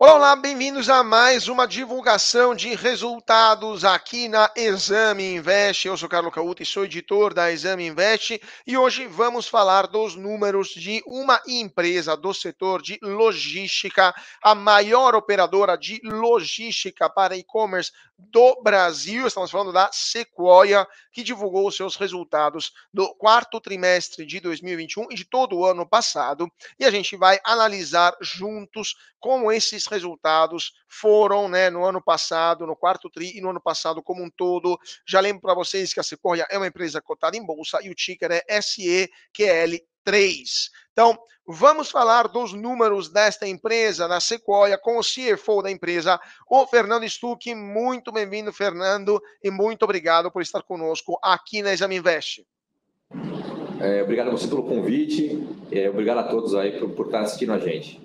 Olá, olá, bem-vindos a mais uma divulgação de resultados aqui na Exame Invest. Eu sou Carlos Cauto e sou editor da Exame Invest e hoje vamos falar dos números de uma empresa do setor de logística, a maior operadora de logística para e-commerce do Brasil. Estamos falando da Sequoia, que divulgou seus resultados do quarto trimestre de 2021 e de todo o ano passado. E a gente vai analisar juntos como esses resultados foram, né, no ano passado, no quarto tri e no ano passado como um todo. Já lembro para vocês que a Sequoia é uma empresa cotada em bolsa e o ticker é SEQL3. Então, vamos falar dos números desta empresa, da Sequoia, com o CFO da empresa, o Fernando Stuck. Muito bem-vindo, Fernando, e muito obrigado por estar conosco aqui na Exame Invest. Obrigado a você pelo convite, obrigado a todos aí por estar assistindo a gente.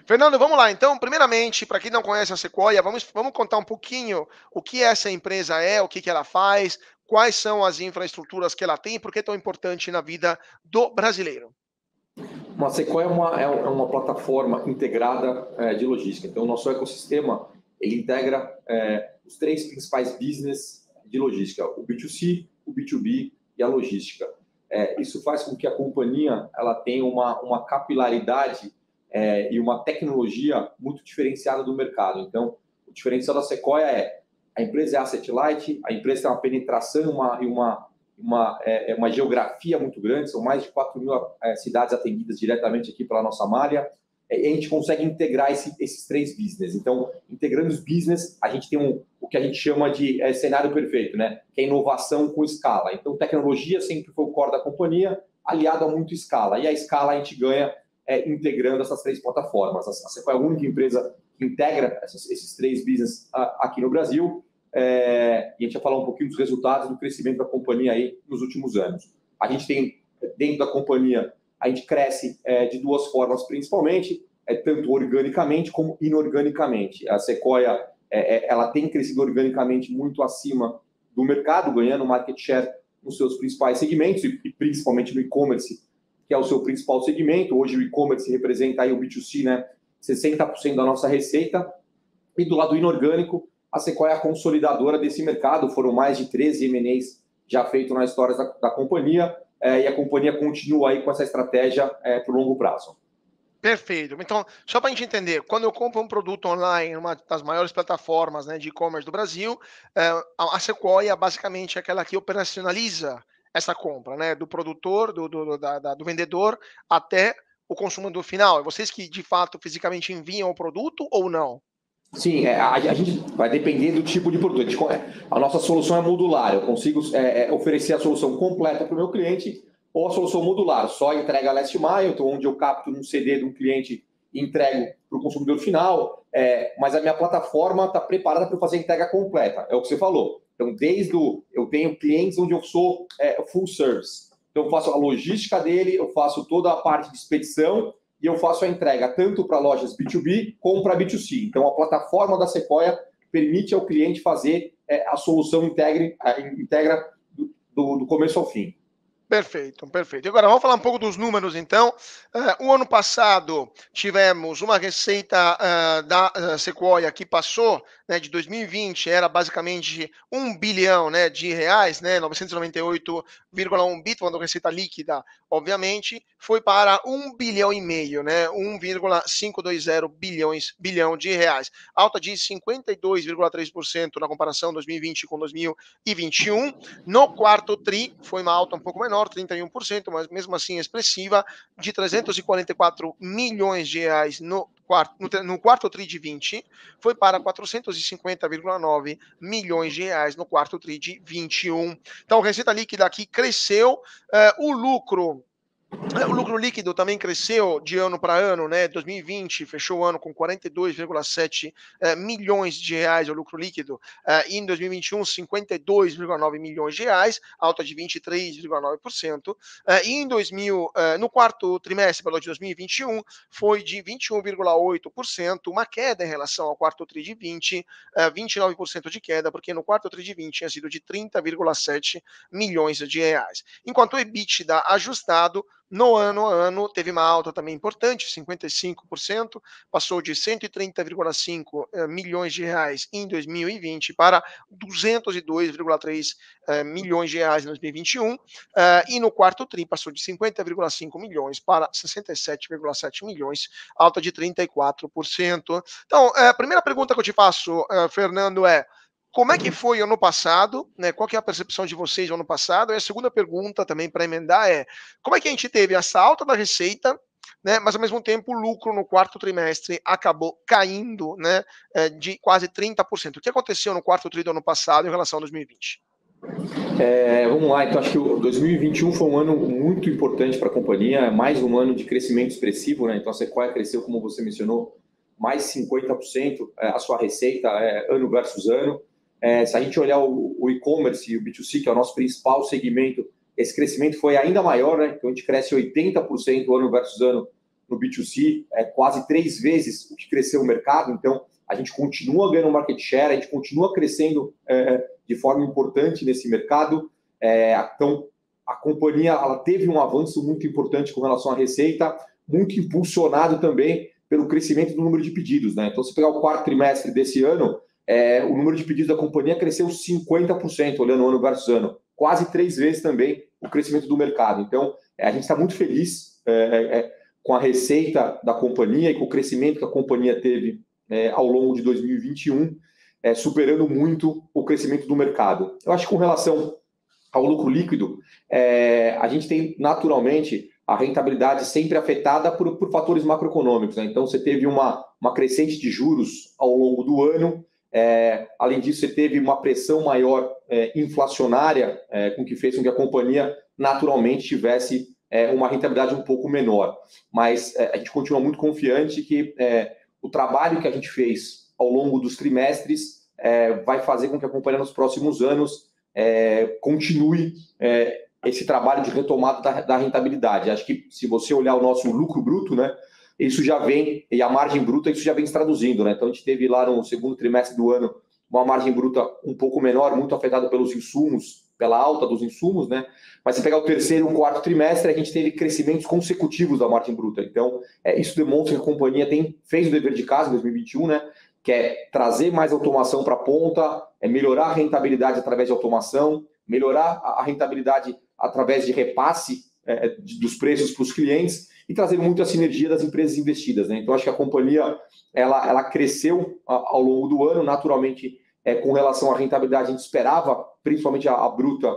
Fernando, vamos lá. Então, primeiramente, para quem não conhece a Sequoia, vamos contar um pouquinho o que essa empresa é, o que ela faz, quais são as infraestruturas que ela tem e por que é tão importante na vida do brasileiro. A Sequoia é uma plataforma integrada de logística. Então, o nosso ecossistema ele integra os três principais business de logística, o B2C, o B2B e a logística. Isso faz com que a companhia ela tenha uma capilaridade e uma tecnologia muito diferenciada do mercado. Então, o diferencial da Sequoia a empresa é asset light, a empresa tem uma penetração e uma geografia muito grande, são mais de 4.000 cidades atendidas diretamente aqui pela nossa malha, e a gente consegue integrar esses três business. Então, integrando os business, a gente tem o que a gente chama de cenário perfeito, né? Que é inovação com escala. Então, tecnologia sempre foi o core da companhia, aliado a muito escala. E a escala a gente ganha integrando essas três plataformas. A Sequoia é a única empresa que integra esses três business aqui no Brasil. E a gente vai falar um pouquinho dos resultados do crescimento da companhia aí nos últimos anos. A gente tem, dentro da companhia, a gente cresce de duas formas principalmente, tanto organicamente como inorganicamente. A Sequoia ela tem crescido organicamente muito acima do mercado, ganhando market share nos seus principais segmentos, e principalmente no e-commerce, que é o seu principal segmento. Hoje o e-commerce representa aí o B2C, né, 60% da nossa receita. E do lado inorgânico, a Sequoia é a consolidadora desse mercado. Foram mais de 13 M&As já feitos na história da companhia, e a companhia continua aí com essa estratégia para o longo prazo. Perfeito. Então, só para a gente entender, quando eu compro um produto online, uma das maiores plataformas, né, de e-commerce do Brasil, a Sequoia basicamente é aquela que operacionaliza essa compra, né, do produtor, do vendedor até o consumidor final. É vocês que, de fato, fisicamente enviam o produto ou não? Sim, a gente vai depender do tipo de produto. A nossa solução é modular. Eu consigo oferecer a solução completa para o meu cliente ou a solução modular, só entrega last mile, então onde eu capto um CD de um cliente e entrego para o consumidor final, mas a minha plataforma está preparada para fazer a entrega completa. É o que você falou. Então, eu tenho clientes onde eu sou full service. Então, eu faço a logística dele, eu faço toda a parte de expedição, e eu faço a entrega tanto para lojas B2B como para B2C. Então, a plataforma da Sequoia permite ao cliente fazer a solução integra do começo ao fim. Perfeito, perfeito. Agora vamos falar um pouco dos números, então. O ano passado tivemos uma receita da Sequoia que passou, né, de 2020, era basicamente 1 bilhão, né, de reais, né, 998,1 bi, falando receita líquida, obviamente, foi para 1 bilhão e meio, né, 1,520 bilhão de reais, alta de 52,3% na comparação 2020 com 2021. No quarto tri, foi uma alta um pouco menor, 31%, mas mesmo assim expressiva, de 344 milhões de reais no quarto tri de 20, foi para 450,9 milhões de reais no quarto tri de 21. Então, receita líquida aqui cresceu, o lucro líquido também cresceu de ano para ano, né? 2020 fechou o ano com 42,7 milhões de reais o lucro líquido, e em 2021 52,9 milhões de reais, alta de 23,9%, e no quarto trimestre de 2021 foi de 21,8%, uma queda em relação ao quarto tri de 20, 29% de queda, porque no quarto tri de 20 tinha sido de 30,7 milhões de reais. Enquanto o EBITDA ajustado no ano a ano teve uma alta também importante, 55%, passou de 130,5 milhões de reais em 2020 para 202,3 milhões de reais em 2021, e no quarto tri passou de 50,5 milhões para 67,7 milhões, alta de 34%. Então, a primeira pergunta que eu te faço, Fernando, é: como é que foi ano passado, né? Qual que é a percepção de vocês no ano passado? E a segunda pergunta também para emendar é: como é que a gente teve essa alta da receita, né? Mas ao mesmo tempo o lucro no quarto trimestre acabou caindo, né? De quase 30%. O que aconteceu no quarto tri do ano passado em relação a 2020? Vamos lá, então acho que o 2021 foi um ano muito importante para a companhia, mais um ano de crescimento expressivo, né? Então a Sequoia cresceu, como você mencionou, mais 50% a sua receita ano versus ano. Se a gente olhar o e-commerce e o B2C, que é o nosso principal segmento, esse crescimento foi ainda maior, né? Então a gente cresce 80% ano versus ano no B2C, quase 3 vezes o que cresceu o mercado. Então a gente continua ganhando market share, a gente continua crescendo de forma importante nesse mercado. Então, a companhia ela teve um avanço muito importante com relação à receita, muito impulsionado também pelo crescimento do número de pedidos, né? Então, se pegar o quarto trimestre desse ano, o número de pedidos da companhia cresceu 50%, olhando ano versus ano, quase 3 vezes também o crescimento do mercado. Então, a gente está muito feliz com a receita da companhia e com o crescimento que a companhia teve ao longo de 2021, superando muito o crescimento do mercado. Eu acho que com relação ao lucro líquido, a gente tem naturalmente a rentabilidade sempre afetada por fatores macroeconômicos, né? Então você teve uma crescente de juros ao longo do ano, além disso você teve uma pressão maior inflacionária, com que fez com que a companhia naturalmente tivesse uma rentabilidade um pouco menor. Mas a gente continua muito confiante que o trabalho que a gente fez ao longo dos trimestres vai fazer com que a companhia nos próximos anos continue esse trabalho de retomada da rentabilidade. Acho que se você olhar o nosso lucro bruto, né, isso já vem, e a margem bruta, isso já vem se traduzindo, né? Então a gente teve lá no segundo trimestre do ano uma margem bruta um pouco menor, muito afetada pelos insumos, pela alta dos insumos, né? Mas se pegar o terceiro e o quarto trimestre, a gente teve crescimentos consecutivos da margem bruta. Então, isso demonstra que a companhia fez o dever de casa em 2021, né? Que é trazer mais automação para a ponta, melhorar a rentabilidade através de automação, melhorar a rentabilidade através de repasse dos preços para os clientes e trazer muito a sinergia das empresas investidas, né? Então, acho que a companhia ela cresceu ao longo do ano, naturalmente, com relação à rentabilidade, a gente esperava, principalmente a bruta,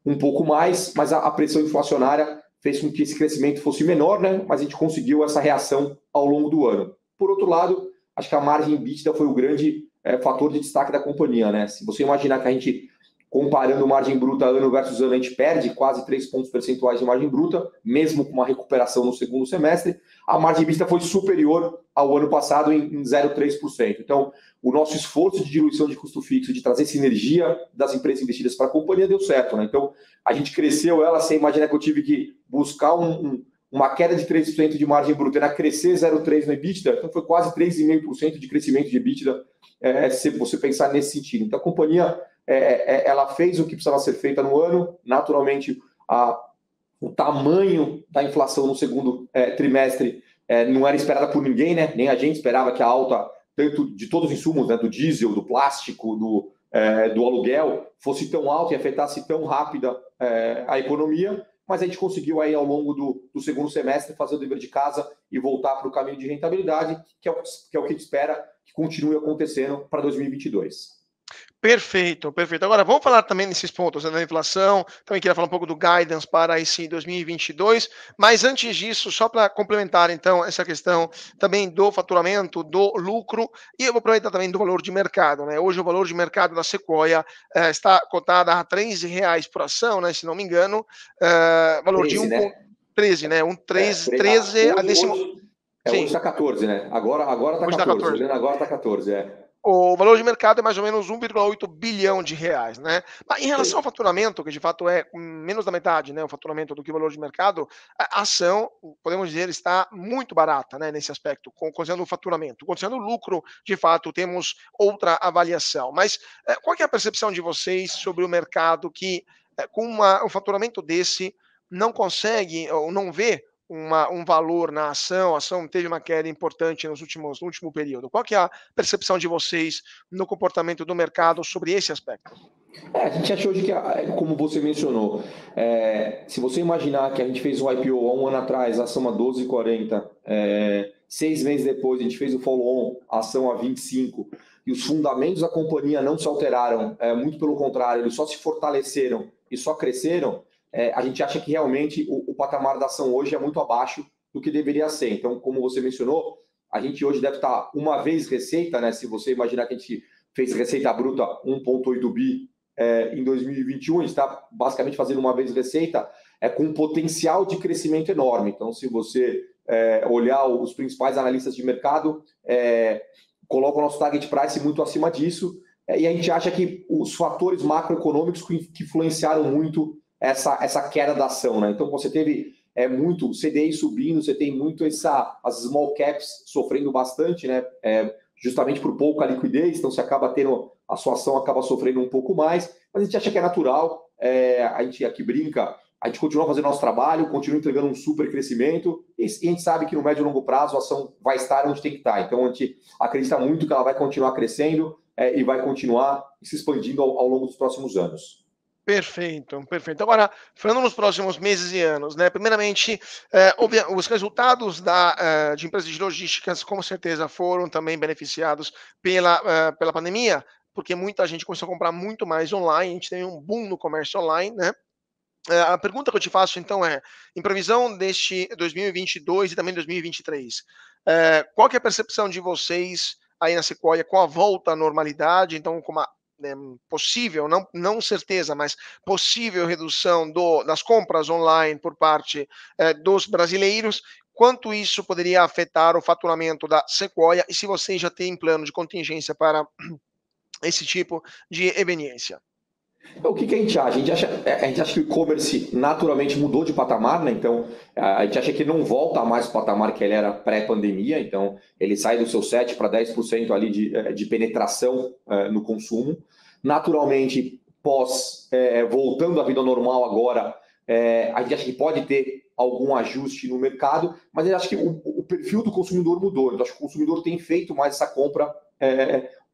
um pouco mais, mas a pressão inflacionária fez com que esse crescimento fosse menor, né? Mas a gente conseguiu essa reação ao longo do ano. Por outro lado, acho que a margem EBITDA foi o grande fator de destaque da companhia, né? Se você imaginar que a gente, comparando margem bruta ano versus ano, a gente perde quase 3 pontos percentuais de margem bruta, mesmo com uma recuperação no segundo semestre, a margem EBITDA foi superior ao ano passado em 0,3%. Então, o nosso esforço de diluição de custo fixo, de trazer sinergia das empresas investidas para a companhia, deu certo, né? Então, a gente cresceu ela, sem imaginar que eu tive que buscar uma queda de 3% de margem bruta, era crescer 0,3% no EBITDA, então foi quase 3,5% de crescimento de EBITDA, se você pensar nesse sentido. Então, a companhia ela fez o que precisava ser feito no ano, naturalmente, o tamanho da inflação no segundo trimestre não era esperada por ninguém, né? Nem a gente esperava que a alta, tanto de todos os insumos, né? Do diesel, do plástico, do aluguel, fosse tão alta e afetasse tão rápida a economia, mas a gente conseguiu aí ao longo do segundo semestre fazer o dever de casa e voltar para o caminho de rentabilidade, que é o que a gente espera que continue acontecendo para 2022. Perfeito, perfeito. Agora vamos falar também desses pontos, né, da inflação. Também queria falar um pouco do guidance para esse 2022, mas antes disso, só para complementar então essa questão também do faturamento, do lucro, e eu vou aproveitar também do valor de mercado, né? Hoje o valor de mercado da Sequoia está cotada a R$ 13 por ação, né, se não me engano, valor de 13, né? 1,13, né? 13 a décimo. Hoje Sim, está 14, né? Agora está hoje está 14. 14. Olhando agora está 14, O valor de mercado é mais ou menos 1,8 bilhão de reais, né? Mas em relação ao Sim. faturamento, que de fato é menos da metade, né, o faturamento do que o valor de mercado, a ação, podemos dizer, está muito barata, né, nesse aspecto, considerando o faturamento. Considerando o lucro, de fato, temos outra avaliação. Mas qual que é a percepção de vocês sobre o mercado que, com um faturamento desse, não consegue ou não vê um valor na ação, a ação teve uma queda importante no último período. Qual que é a percepção de vocês no comportamento do mercado sobre esse aspecto? A gente acha hoje que, como você mencionou, se você imaginar que a gente fez o IPO há um ano atrás, a ação a 12,40, 6 meses depois a gente fez o follow-on, a ação a 25, e os fundamentos da companhia não se alteraram, muito pelo contrário, eles só se fortaleceram e só cresceram, a gente acha que realmente o patamar da ação hoje é muito abaixo do que deveria ser. Então, como você mencionou, a gente hoje deve estar uma vez receita, né? Se você imaginar que a gente fez receita bruta 1,8 bi em 2021, a gente está basicamente fazendo uma vez receita com um potencial de crescimento enorme. Então, se você olhar os principais analistas de mercado, colocam o nosso target price muito acima disso, e a gente acha que os fatores macroeconômicos que influenciaram muito essa queda da ação, né? Então, você teve muito CDI subindo, você tem muito as small caps sofrendo bastante, né? Justamente por pouca liquidez, então você acaba tendo, a sua ação acaba sofrendo um pouco mais, mas a gente acha que é natural, a gente aqui brinca, a gente continua fazendo nosso trabalho, continua entregando um super crescimento, e a gente sabe que no médio e longo prazo a ação vai estar onde tem que estar, então a gente acredita muito que ela vai continuar crescendo e vai continuar se expandindo ao longo dos próximos anos. Perfeito, perfeito. Agora, falando nos próximos meses e anos, né? Primeiramente, os resultados de empresas de logísticas com certeza foram também beneficiados pela pandemia, porque muita gente começou a comprar muito mais online, a gente tem um boom no comércio online, né? A pergunta que eu te faço então é, em previsão deste 2022 e também 2023, qual que é a percepção de vocês aí na Sequoia com a volta à normalidade, então com uma possível, não certeza, mas possível redução das compras online por parte dos brasileiros, quanto isso poderia afetar o faturamento da Sequoia e se vocês já têm plano de contingência para esse tipo de eveniência? O que a gente acha? A gente acha que o e-commerce naturalmente mudou de patamar, né? Então, a gente acha que não volta mais para o patamar que ele era pré-pandemia, então ele sai do seu 7 para 10% ali de penetração no consumo. Naturalmente, voltando à vida normal agora, a gente acha que pode ter algum ajuste no mercado, mas eu acho que o perfil do consumidor mudou. Então, acho que o consumidor tem feito mais essa compra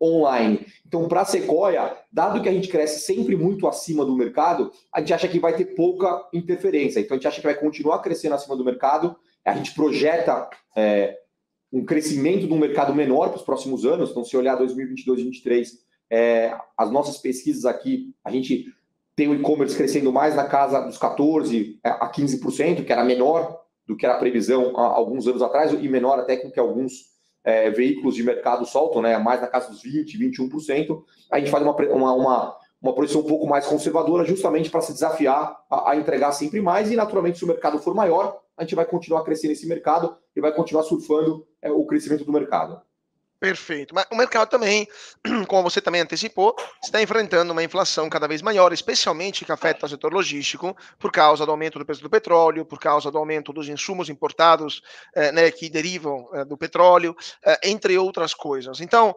online. Então, para a Sequoia, dado que a gente cresce sempre muito acima do mercado, a gente acha que vai ter pouca interferência. Então, a gente acha que vai continuar crescendo acima do mercado. A gente projeta um crescimento de um mercado menor para os próximos anos. Então, se olhar 2022 e 2023, as nossas pesquisas aqui, a gente tem o e-commerce crescendo mais na casa dos 14% a 15%, que era menor do que era a previsão há alguns anos atrás, e menor até que alguns veículos de mercado soltam, né, mais na casa dos 20%, 21%, a gente faz uma projeção um pouco mais conservadora, justamente para se desafiar a entregar sempre mais, e naturalmente, se o mercado for maior, a gente vai continuar crescendo nesse mercado e vai continuar surfando o crescimento do mercado. Perfeito. Mas o mercado também, como você também antecipou, está enfrentando uma inflação cada vez maior, especialmente que afeta o setor logístico, por causa do aumento do preço do petróleo, por causa do aumento dos insumos importados, né, que derivam do petróleo, entre outras coisas. Então,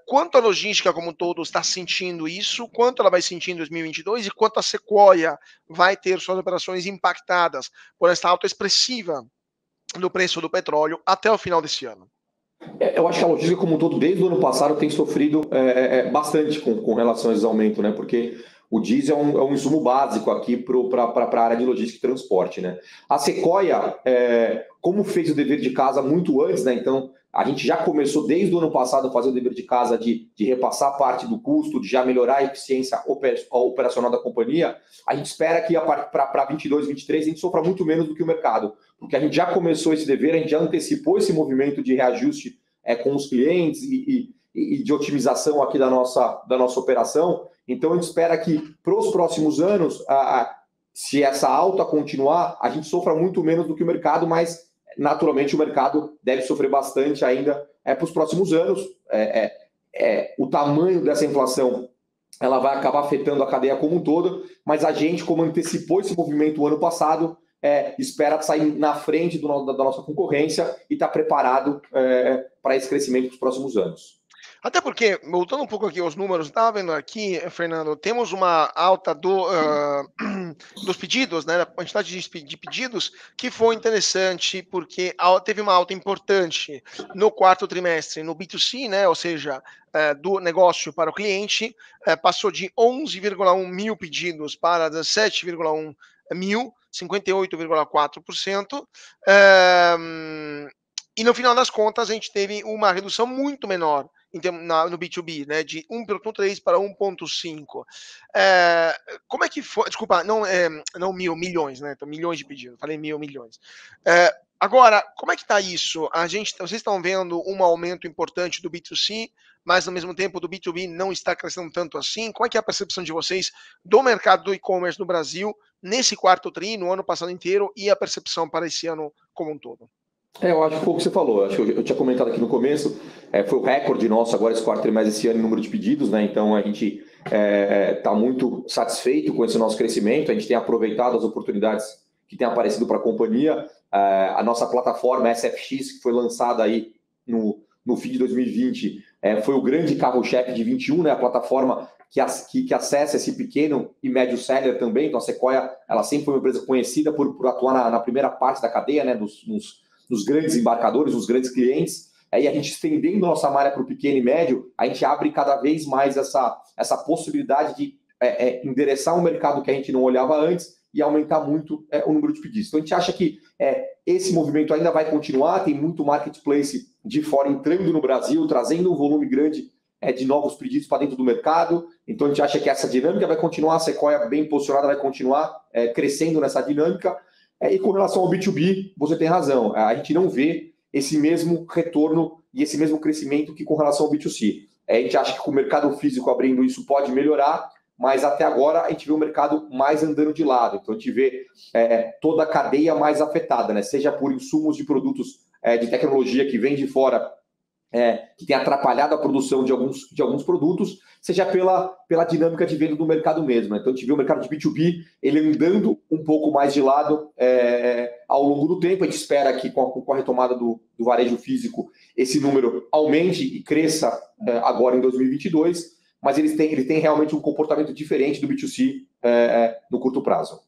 quanto a logística como um todo está sentindo isso, quanto ela vai sentir em 2022 e quanto a Sequoia vai ter suas operações impactadas por essa alta expressiva do preço do petróleo até o final desse ano? Eu acho que a logística como um todo, desde o ano passado, tem sofrido bastante com relação a esse aumento, né? Porque o diesel é um insumo básico aqui para a área de logística e transporte, né? A Sequoia, como fez o dever de casa muito antes, né? Então, a gente já começou desde o ano passado a fazer o dever de casa de repassar parte do custo, de já melhorar a eficiência operacional da companhia. A gente espera que para 22, 23 a gente sofra muito menos do que o mercado, porque a gente já começou esse dever, a gente já antecipou esse movimento de reajuste com os clientes e de otimização aqui da nossa operação. Então, a gente espera que para os próximos anos, se essa alta continuar, a gente sofra muito menos do que o mercado, mas naturalmente o mercado deve sofrer bastante ainda para os próximos anos. O tamanho dessa inflação ela vai acabar afetando a cadeia como um todo, mas a gente, como antecipou esse movimento o ano passado, espera sair na frente da nossa concorrência e está preparado para esse crescimento dos próximos anos. Até porque, voltando um pouco aqui aos números, estava vendo aqui, Fernando, temos uma alta dos pedidos, né, da quantidade de pedidos, que foi interessante, porque teve uma alta importante no quarto trimestre no B2C, né, ou seja, do negócio para o cliente, passou de 11,1 mil pedidos para 17,1 mil, 58,4%. E no final das contas, a gente teve uma redução muito menor no B2B, né, de 1,3 para 1,5. Como é que foi? Desculpa, não milhões, né? Então, milhões de pedidos, falei milhões. Agora, como é que está isso? Vocês estão vendo um aumento importante do B2C, mas ao mesmo tempo do B2B não está crescendo tanto assim? Como é que é a percepção de vocês do mercado do e-commerce no Brasil nesse quarto tri, no ano passado inteiro, e a percepção para esse ano como um todo? Eu acho que foi o que você falou. Acho que eu tinha comentado aqui no começo. Foi o recorde nosso agora, esse quarto trimestre esse ano, em número de pedidos, né? Então a gente está muito satisfeito com esse nosso crescimento. A gente tem aproveitado as oportunidades que têm aparecido para a companhia. A nossa plataforma SFX, que foi lançada aí no fim de 2020, foi o grande carro-chefe de 21, né? A plataforma que acessa esse pequeno e médio seller também. Então a Sequoia, ela sempre foi uma empresa conhecida por atuar na primeira parte da cadeia, né? Dos grandes embarcadores, dos grandes clientes. Aí a gente estendendo nossa malha para o pequeno e médio, a gente abre cada vez mais essa possibilidade de endereçar um mercado que a gente não olhava antes e aumentar muito o número de pedidos. Então a gente acha que esse movimento ainda vai continuar, tem muito marketplace de fora entrando no Brasil, trazendo um volume grande de novos pedidos para dentro do mercado. Então a gente acha que essa dinâmica vai continuar, a Sequoia bem posicionada vai continuar crescendo nessa dinâmica. E com relação ao B2B, você tem razão. A gente não vê esse mesmo retorno e esse mesmo crescimento que com relação ao B2C. A gente acha que com o mercado físico abrindo isso pode melhorar, mas até agora a gente vê o mercado mais andando de lado. Então a gente vê toda a cadeia mais afetada, né? Seja por insumos de produtos de tecnologia que vem de fora, que tem atrapalhado a produção de alguns produtos, seja pela dinâmica de venda do mercado mesmo. Então, a gente vê o mercado de B2B ele andando um pouco mais de lado ao longo do tempo. A gente espera que com a retomada do varejo físico, esse número aumente e cresça agora em 2022, mas ele tem realmente um comportamento diferente do B2C no curto prazo.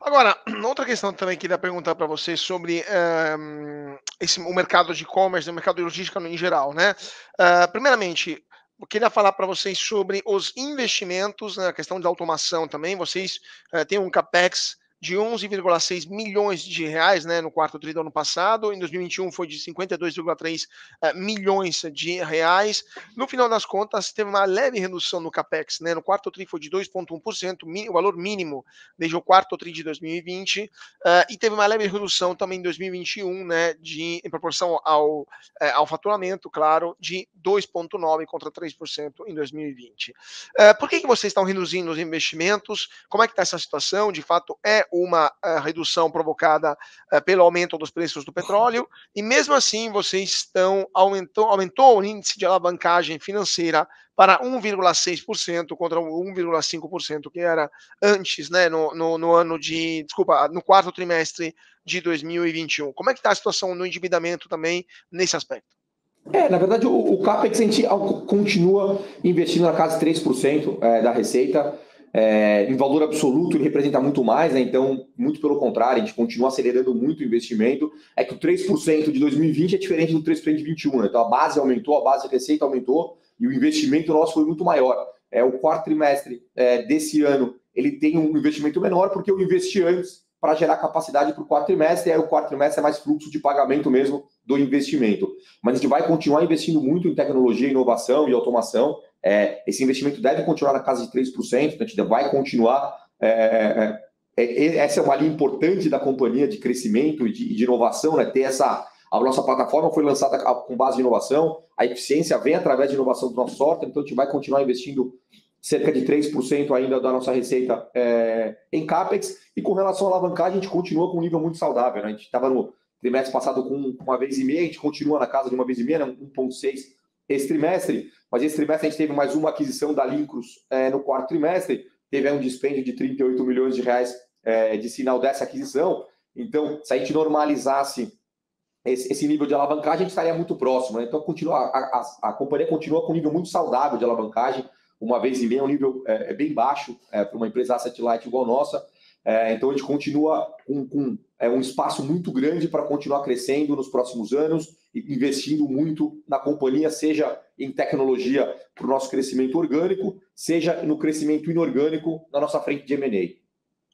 Agora, outra questão também que queria perguntar para você sobre o mercado de e-commerce, o mercado de logística em geral, né? Primeiramente, eu queria falar para vocês sobre os investimentos, né, a questão de automação também. Vocês têm um CAPEX de 11,6 milhões de reais, né, no quarto tri do ano passado. Em 2021 foi de 52,3 milhões de reais. No final das contas, teve uma leve redução no CAPEX, né? No quarto tri foi de 2,1%, o valor mínimo desde o quarto tri de 2020, e teve uma leve redução também em 2021, né, em proporção ao faturamento, claro, de 2,9% contra 3% em 2020. Por que vocês estão reduzindo os investimentos? Como é que está essa situação? De fato, é uma redução provocada pelo aumento dos preços do petróleo, e mesmo assim vocês aumentou o índice de alavancagem financeira para 1,6% contra o 1,5% que era antes, né, no quarto trimestre de 2021. Como é que está a situação no endividamento também nesse aspecto? Na verdade, o CAPEX a gente continua investindo na casa de 3% da receita. Em valor absoluto, ele representa muito mais, né? Então, muito pelo contrário, a gente continua acelerando muito o investimento. É que o 3% de 2020 é diferente do 3% de 2021, né? Então, a base aumentou, a base de receita aumentou e o investimento nosso foi muito maior. O quarto trimestre desse ano, ele tem um investimento menor porque eu investi antes para gerar capacidade para o quarto trimestre, e aí o quarto trimestre é mais fluxo de pagamento mesmo do investimento. Mas a gente vai continuar investindo muito em tecnologia, inovação e automação. Esse investimento deve continuar na casa de 3%, então a gente vai continuar. Essa é uma linha importante da companhia de crescimento e de inovação, né? A nossa plataforma foi lançada com base em inovação, a eficiência vem através de inovação do nosso software, então a gente vai continuar investindo cerca de 3% ainda da nossa receita em CAPEX, e com relação à alavancagem, a gente continua com um nível muito saudável, né? A gente estava no trimestre passado com 1,5 vez, a gente continua na casa de 1,5 vez, né? 1,6 esse trimestre, mas esse trimestre a gente teve mais uma aquisição da Lincros no quarto trimestre, teve um dispêndio de 38 milhões de reais de sinal dessa aquisição. Então, se a gente normalizasse esse nível de alavancagem, a gente estaria muito próximo, né? Então, a companhia continua com um nível muito saudável de alavancagem, uma vez e meia, é um nível bem baixo para uma empresa asset light igual a nossa. Então, a gente continua com um espaço muito grande para continuar crescendo nos próximos anos e investindo muito na companhia, seja em tecnologia para o nosso crescimento orgânico, seja no crescimento inorgânico na nossa frente de M&A.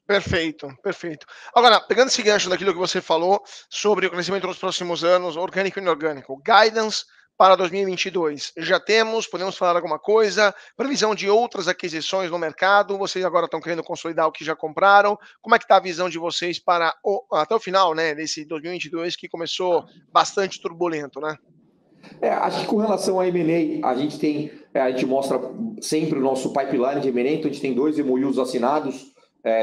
Perfeito, perfeito. Agora, pegando esse gancho daquilo que você falou sobre o crescimento nos próximos anos, orgânico e inorgânico, guidance para 2022, já temos, podemos falar alguma coisa, previsão de outras aquisições no mercado, vocês agora estão querendo consolidar o que já compraram, como é que está a visão de vocês para até o final, né, desse 2022 que começou bastante turbulento, né? Acho que com relação a M&A, a gente mostra sempre o nosso pipeline de M&A, então a gente tem 2 MOUs assinados,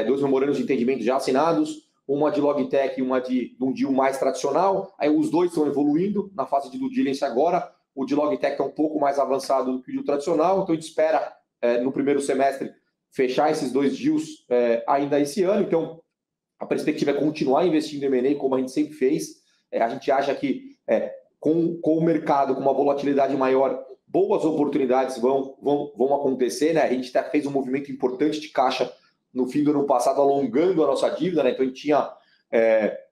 2 memorandos de entendimento já assinados, uma de Logitech e uma de um deal mais tradicional. Aí os dois estão evoluindo na fase de due diligence agora. O de Logitech está um pouco mais avançado do que o deal tradicional, então a gente espera no primeiro semestre fechar esses 2 deals ainda esse ano. Então a perspectiva é continuar investindo em M&A como a gente sempre fez. A gente acha que com o mercado com uma volatilidade maior, boas oportunidades vão acontecer, né? A gente até fez um movimento importante de caixa no fim do ano passado, alongando a nossa dívida, né? Então a gente tinha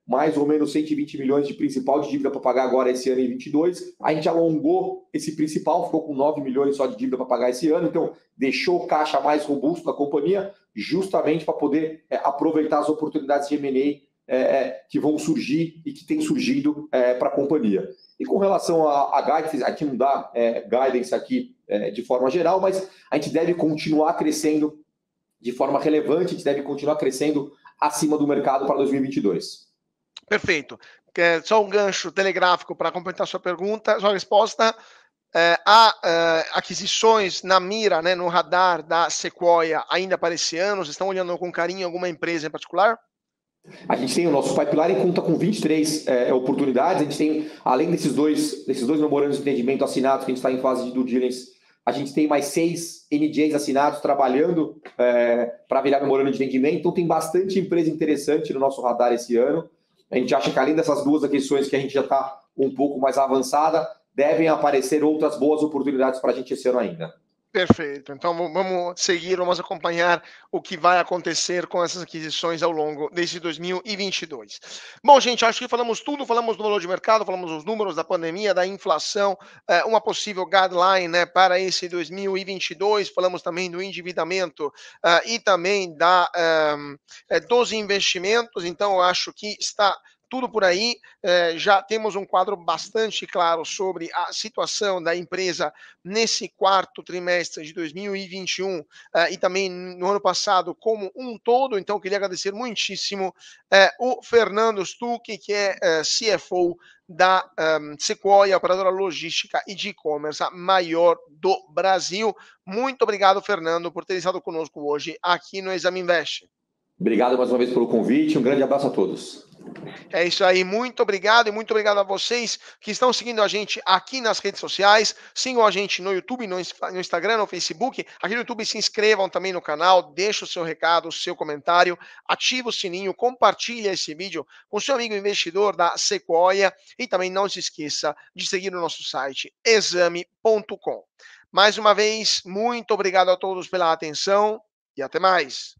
mais ou menos 120 milhões de principal de dívida para pagar agora esse ano em 22. A gente alongou esse principal, ficou com 9 milhões só de dívida para pagar esse ano, então deixou o caixa mais robusto da companhia, justamente para poder aproveitar as oportunidades de M&A que vão surgir e que têm surgido para a companhia. E com relação a guidance, a gente não dá guidance aqui de forma geral, mas a gente deve continuar crescendo de forma relevante, a gente deve continuar crescendo acima do mercado para 2022. Perfeito. Só um gancho telegráfico para completar sua pergunta, sua resposta. Há aquisições na mira, né, no radar da Sequoia ainda para esse ano? Vocês estão olhando com carinho alguma empresa em particular? A gente tem o nosso pipeline, conta com 23 oportunidades. A gente tem, além desses dois memorandos de entendimento assinados, que a gente está em fase de due diligence, a gente tem mais 6 NDAs assinados trabalhando para virar memorando de entendimento. Então tem bastante empresa interessante no nosso radar esse ano. A gente acha que além dessas 2 aquisições que a gente já está um pouco mais avançada, devem aparecer outras boas oportunidades para a gente esse ano ainda. Perfeito. Então vamos seguir, vamos acompanhar o que vai acontecer com essas aquisições ao longo desse 2022. Bom, gente, acho que falamos tudo, falamos do valor de mercado, falamos dos números da pandemia, da inflação, uma possível guideline, né, para esse 2022, falamos também do endividamento e também dos investimentos. Então eu acho que está tudo por aí. Já temos um quadro bastante claro sobre a situação da empresa nesse quarto trimestre de 2021 e também no ano passado como um todo. Então, queria agradecer muitíssimo o Fernando Stuck, que é CFO da Sequoia, operadora logística e de e-commerce maior do Brasil. Muito obrigado, Fernando, por ter estado conosco hoje aqui no Exame Invest. Obrigado mais uma vez pelo convite, um grande abraço a todos. É isso aí, muito obrigado e muito obrigado a vocês que estão seguindo a gente aqui nas redes sociais. Sigam a gente no YouTube, no Instagram, no Facebook. Aqui no YouTube se inscrevam também no canal, deixa o seu recado, o seu comentário, ativa o sininho, compartilha esse vídeo com seu amigo investidor da Sequoia e também não se esqueça de seguir o nosso site exame.com. Mais uma vez, muito obrigado a todos pela atenção e até mais.